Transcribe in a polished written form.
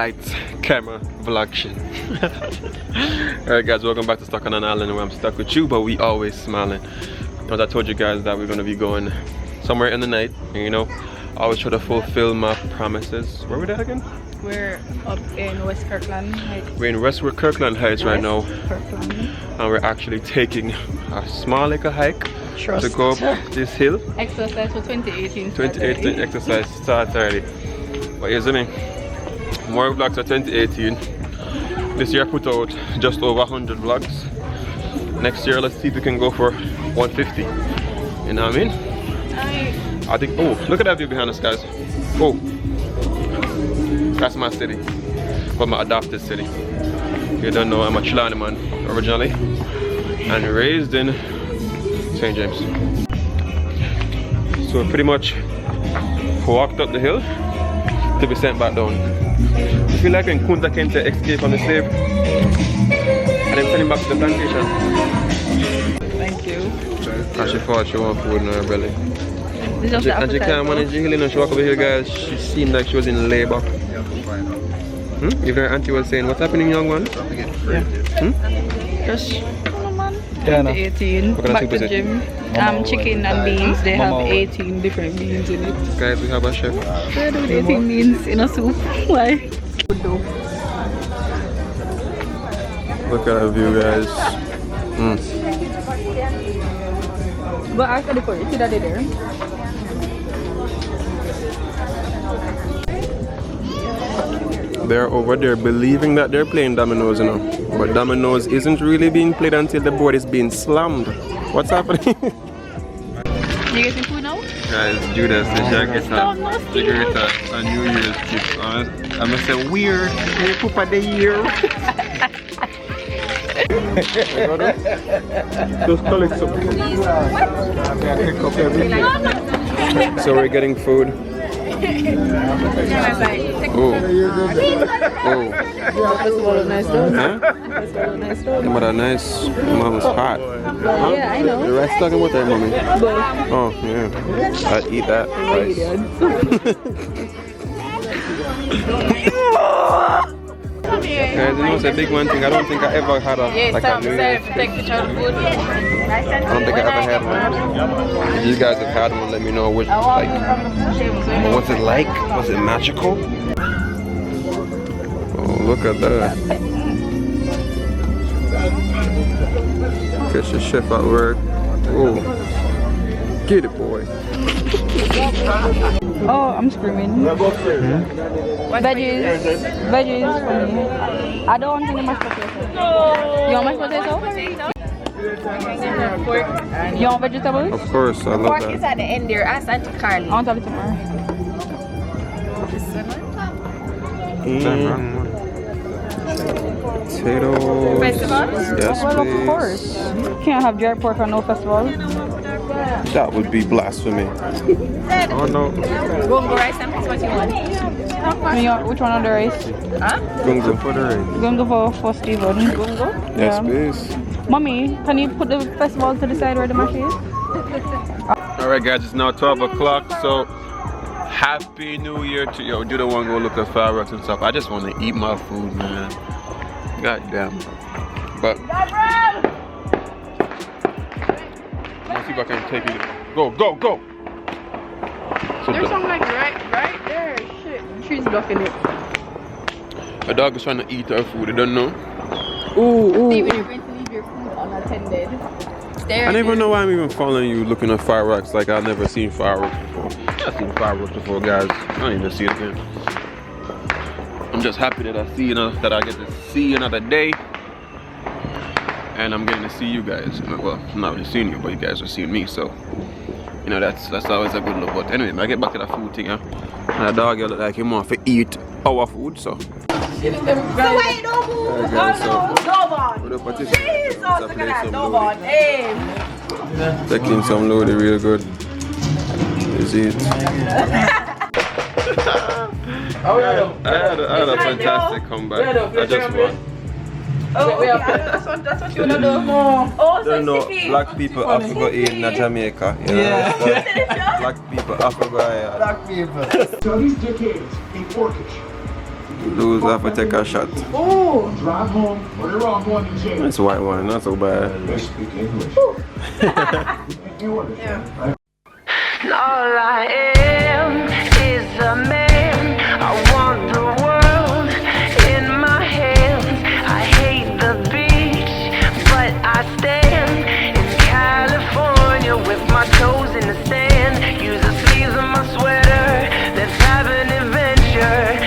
Lights, Camera, Vlog shit. Alright guys, welcome back to Stuck on an Island where I'm stuck with you, but we always smiling. As I told you guys that we're going to be going somewhere in the night, and you know, I always try to fulfill my promises. Where are we at again? We're up in West Kirkland Heights. We're in Westwood Kirkland Heights right now. Kirkland. And we're actually taking a small little hike Trust. to go up this hill. Exercise for 2018. 2018 exercise start early. But here's the thing, more vlogs for 2018. This year I put out just over 100 vlogs. Next year let's see if we can go for 150. You know what I mean? I think, oh, look at that view behind us guys. Oh, that's my city, but my adopted city. You don't know, I'm a Chilani man originally and raised in St. James. So we pretty much walked up the hill to be sent back down. You feel like when Kunta Kinte escaped from the slave and then sent him back to the plantation. Thank you. And she thought she wanted food in her belly. And she can't manage the hill, you know, she walked over here guys, she seemed like she was in labor. Even her auntie was saying, what's happening young one? Yeah. Just 2018, back to gym. Chicken and beans, they have 18 different beans in it. Guys, we have a chef. They do 18 beans in a soup. Why? Look at the view guys. But actually for it, see that there? They're over there believing that they're playing dominoes, you know. But dominoes isn't really being played until the board is being slammed. What's happening? You getting food now? Guys, Judas, the jacket and cigarette and New Year's gift. I'm gonna say weird. Hey, poop of the year. Just collect some. So we're getting food. Oh. Nice dog. Huh? Nice dog. But a nice mom's hot. Huh? Yeah, I know. The rest talking about that, mommy. But Oh, yeah. I'd eat that. Rice. Guys, you know, it's a big one thing. I don't think I ever had a like a New Year's gift. I don't think I ever had one. If you guys have had one, let me know which, like, what's it like? Was it magical? Oh, look at that. Catch the chef at work. Oh, get it, boy. oh, I'm screaming. Veggies for me. I don't want any mashed potato. You want mashed potato? You want vegetables? Of course, I love Pork that. is at the end there. Ask Auntie Carly. I want a little more. Potatoes. Vegetables? Yes, Well, of please. course. Can't have dry pork on no festival. That would be blasphemy. Oh no. Gungo rice and piece what you want. Which one on the rice? Huh? Gungo for the rain. Gungo for Steven. Gungo? Yes, please. Mommy, can you put the festival to the side where the mash is? Alright guys, it's now 12 o'clock, so Happy New Year to you. Do the one go look at fireworks and stuff. I just want to eat my food, man. God damn. But let's see if I can take it. Go, go, go! So There's something like right there. Shit. She's blocking it. a dog is trying to eat her food, you don't know? Ooh. Steven, you're going to leave your food unattended. I don't even know why I'm even following you looking at fireworks like I've never seen fireworks before. I've seen fireworks before, guys. I don't even see it again. I'm just happy that I see, you know, that I get to see another day. And I'm getting to see you guys. Well, I'm not really seeing you, but you guys are seeing me, so you know that's always a good look. But anyway, I get back to the food thing, yeah. And the dog look like he want to eat our food, so. So wait, no move. Guys, so No bond. Jesus, look at that. No bond. Hey. taking some loadie real good. Is it? I had a fantastic comeback. I just won. Oh, okay. That's what you wanna do. Oh, so No, it's black people have to go in Jamaica. You know? Black people have to go Black people. So these decades in Turkish. Lose have to take a shot. Oh. That's a white one, not so bad. Yeah.